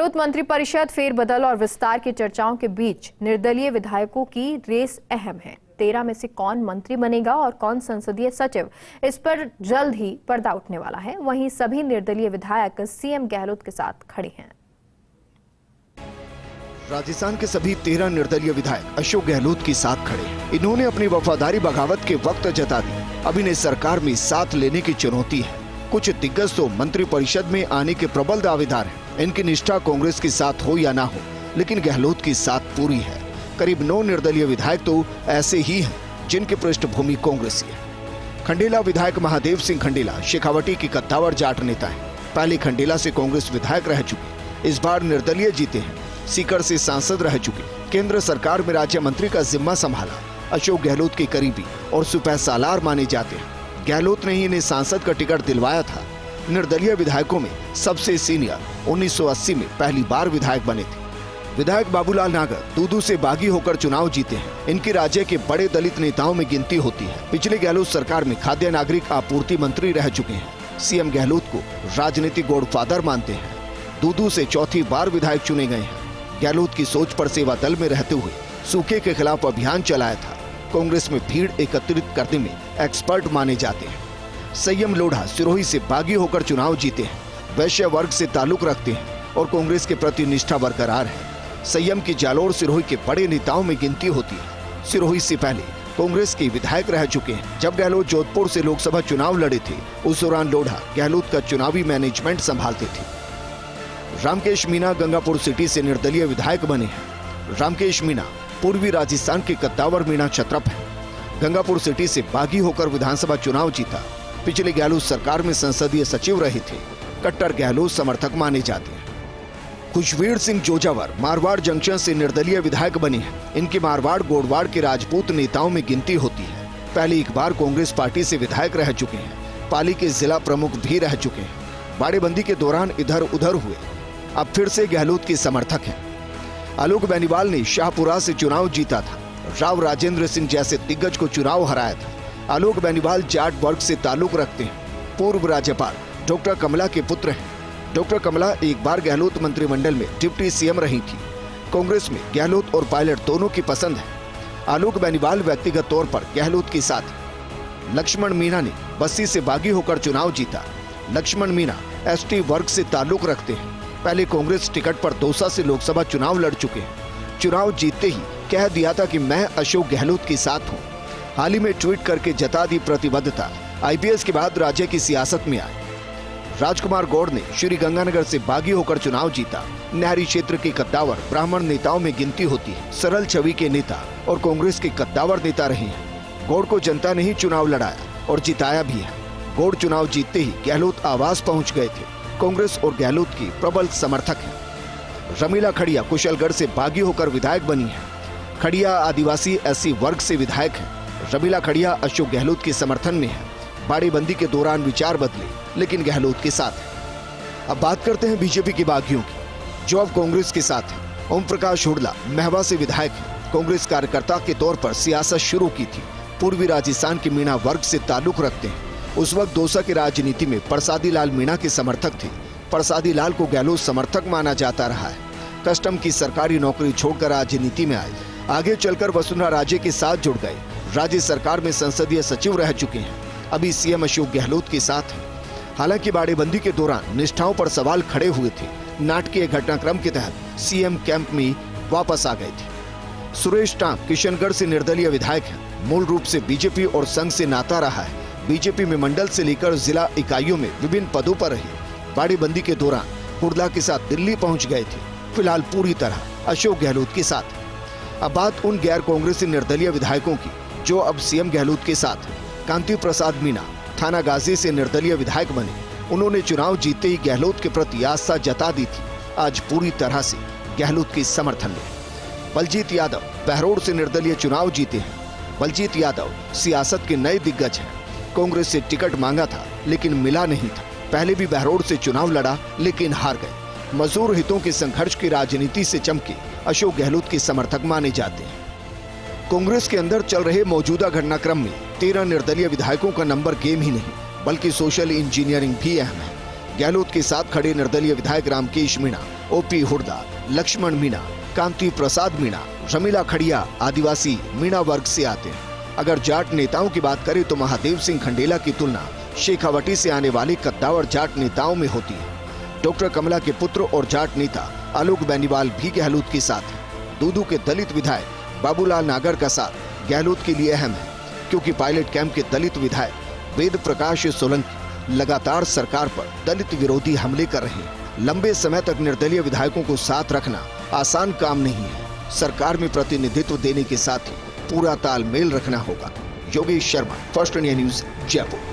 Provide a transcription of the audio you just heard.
गहलोत मंत्रिपरिषद फेरबदल और विस्तार की चर्चाओं के बीच निर्दलीय विधायकों की रेस अहम है। 13 में से कौन मंत्री बनेगा और कौन संसदीय सचिव, इस पर जल्द ही पर्दा उठने वाला है। वहीं सभी निर्दलीय विधायक सीएम गहलोत के साथ खड़े हैं। राजस्थान के सभी 13 निर्दलीय विधायक अशोक गहलोत के साथ खड़े हैं। इन्होंने अपनी वफादारी बगावत के वक्त जता दी। अब इन्हें सरकार में साथ लेने की चुनौती है। कुछ दिग्गज तो मंत्रिपरिषद में आने के प्रबल दावेदार हैं। इनकी निष्ठा कांग्रेस के साथ हो या ना हो, लेकिन गहलोत की साथ पूरी है। करीब 9 निर्दलीय विधायक तो ऐसे ही हैं जिनकी पृष्ठभूमि कांग्रेसी है। खंडेला विधायक महादेव सिंह खंडेला शेखावटी की कद्दावर जाट नेता है। पहले खंडेला से कांग्रेस विधायक रह चुके, इस बार निर्दलीय जीते हैं। सीकर से सांसद रह चुके, केंद्र सरकार में राज्य मंत्री का जिम्मा संभाला। अशोक गहलोत के करीबी और सुपह सालार माने जाते हैं। गहलोत ने ही इन्हें सांसद का टिकट दिलवाया था। निर्दलीय विधायकों में सबसे सीनियर 1980 में पहली बार विधायक बने थे। विधायक बाबूलाल नागर दूदू से बागी होकर चुनाव जीते हैं। इनकी राज्य के बड़े दलित नेताओं में गिनती होती है। पिछले गहलोत सरकार में खाद्य नागरिक आपूर्ति मंत्री रह चुके हैं। सीएम गहलोत को राजनीतिक गॉडफादर मानते हैं। दूदू से चौथी बार विधायक चुने गए हैं। गहलोत की सोच पर सेवा दल में रहते हुए सूखे के खिलाफ अभियान चलाया था। कांग्रेस में भीड़ एकत्रित करने में एक्सपर्ट माने जाते हैं। संयम लोढ़ा सिरोही से बागी होकर चुनाव जीते हैं। वैश्य वर्ग से ताल्लुक रखते हैं और कांग्रेस के प्रति निष्ठा बरकरार है। संयम की जालोर सिरोही के बड़े नेताओं में गिनती होती है। सिरोही से पहले कांग्रेस के विधायक रह चुके हैं। जब गहलोत जोधपुर से लोकसभा चुनाव लड़े थे, उस दौरान लोढ़ा गहलोत का चुनावी मैनेजमेंट संभालते थे। रामकेश मीणा गंगापुर सिटी से निर्दलीय विधायक बने हैं। रामकेश मीणा पूर्वी राजस्थान के कद्दावर मीणा क्षत्रप है। गंगापुर सिटी से बागी होकर विधानसभा चुनाव जीता। पिछले गहलोत सरकार में संसदीय सचिव रहे थे। कट्टर गहलोत समर्थक माने जाते हैं। खुशवीर सिंह जोजावर मारवाड़ जंक्शन से निर्दलीय विधायक बने हैं। इनकी मारवाड़ गोडवाड़ के राजपूत नेताओं में गिनती होती है। पहले एक बार कांग्रेस पार्टी से विधायक रह चुके हैं। पाली के जिला प्रमुख भी रह चुके हैं। बाड़ेबंदी के दौरान इधर उधर हुए, अब फिर से गहलोत के समर्थक हैं। आलोक बेनीवाल ने शाहपुरा से चुनाव जीता था। राव राजेंद्र सिंह जैसे दिग्गज को चुनाव हराया था। आलोक बेनीवाल जाट वर्ग से ताल्लुक रखते हैं। पूर्व राज्यपाल डॉक्टर कमला के पुत्र हैं। डॉक्टर कमला एक बार गहलोत मंत्रिमंडल में डिप्टी सीएम रही थी। कांग्रेस में गहलोत और पायलट दोनों की पसंद है। आलोक बेनीवाल व्यक्तिगत तौर पर गहलोत के साथ है। लक्ष्मण मीणा ने बस्सी से बागी होकर चुनाव जीता। लक्ष्मण मीणा एसटी वर्ग से ताल्लुक रखते हैं। पहले कांग्रेस टिकट पर दौसा से लोकसभा चुनाव लड़ चुके हैं। चुनाव जीतते ही कह दिया था कि मैं अशोक गहलोत के साथ हूं। हाल ही में ट्वीट करके जता दी प्रतिबद्धता। आईपीएस के बाद राज्य की सियासत में आए। राजकुमार गौड़ ने श्री गंगानगर से बागी होकर चुनाव जीता। नहरी क्षेत्र के कद्दावर ब्राह्मण नेताओं में गिनती होती है। सरल छवि के नेता और कांग्रेस के कद्दावर नेता रहे हैं। गौड़ को जनता ने ही चुनाव लड़ाया और जिताया भी है। गौड़ चुनाव जीतते ही गहलोत आवास पहुंच गए थे। कांग्रेस और गहलोत की प्रबल समर्थक हैं। रमीला खड़िया कुशलगढ़ से बागी होकर विधायक बनी है। खड़िया आदिवासी एससी वर्ग से विधायक है। रमीला खड़िया अशोक गहलोत के समर्थन में है। बाड़ेबंदी के दौरान विचार बदले, लेकिन गहलोत के साथ है। अब बात करते हैं बीजेपी के बागियों की, जो अब कांग्रेस के साथ है। ओम प्रकाश हुडला महवा से विधायक है। कांग्रेस कार्यकर्ता के तौर पर सियासत शुरू की थी। पूर्वी राजस्थान के मीणा वर्ग से ताल्लुक रखते हैं। उस वक्त दौसा की राजनीति में प्रसादी लाल मीणा के समर्थक थे। प्रसादी लाल को गहलोत समर्थक माना जाता रहा है। कस्टम की सरकारी नौकरी छोड़कर राजनीति में आए। आगे चलकर वसुंधरा राजे के साथ जुड़ गए। राज्य सरकार में संसदीय सचिव रह चुके हैं। अभी सीएम अशोक गहलोत के साथ हैं। हालांकि बाड़ेबंदी के दौरान निष्ठाओं पर सवाल खड़े हुए थे। नाटकीय घटनाक्रम के तहत सीएम कैंप में वापस आ गए थे। सुरेश टांक किशनगढ़ से निर्दलीय विधायक हैं। मूल रूप से बीजेपी और संघ से नाता रहा है। बीजेपी में मंडल से लेकर जिला इकाइयों में विभिन्न पदों पर रहे। बाड़ेबंदी के दौरान हुडला के साथ दिल्ली पहुंच गए थे। फिलहाल पूरी तरह अशोक गहलोत के साथ। अब बात उन गैर कांग्रेसी निर्दलीय विधायकों की जो अब सीएम गहलोत के साथ हैं। कांति प्रसाद मीणा थाना गाजी से निर्दलीय विधायक बने। उन्होंने चुनाव जीतते ही गहलोत के प्रति आस्था जता दी थी। आज पूरी तरह से गहलोत की समर्थन में। बलजीत यादव बहरोड से निर्दलीय चुनाव जीते हैं। बलजीत यादव सियासत के नए दिग्गज हैं। कांग्रेस से टिकट मांगा था, लेकिन मिला नहीं था। पहले भी बहरोड से चुनाव लड़ा, लेकिन हार गए। मजदूर हितों के संघर्ष की राजनीति से चमके अशोक गहलोत के समर्थक माने जाते हैं। कांग्रेस के अंदर चल रहे मौजूदा घटनाक्रम में 13 निर्दलीय विधायकों का नंबर गेम ही नहीं, बल्कि सोशल इंजीनियरिंग भी अहम है। गहलोत के साथ खड़े निर्दलीय विधायक रामकेश मीणा ओपी हुड्डा, लक्ष्मण मीणा, कांति प्रसाद मीणा, रमीला खड़िया आदिवासी मीणा वर्ग से आते हैं। अगर जाट नेताओं की बात करें तो महादेव सिंह खंडेला की तुलना शेखावटी से आने वाले कद्दावर जाट नेताओं में होती है। डॉक्टर कमला के पुत्र और जाट नेता आलोक बेनीवाल भी गहलोत के साथ हैं। दूदू के दलित विधायक बाबूलाल नागर का साथ गहलोत के लिए अहम है, क्योंकि पायलट कैंप के दलित विधायक वेद प्रकाश सोलंकी लगातार सरकार पर दलित विरोधी हमले कर रहे हैं। लंबे समय तक निर्दलीय विधायकों को साथ रखना आसान काम नहीं है। सरकार में प्रतिनिधित्व देने के साथ ही पूरा तालमेल रखना होगा। Yogesh Sharma, first India news, Jaipur.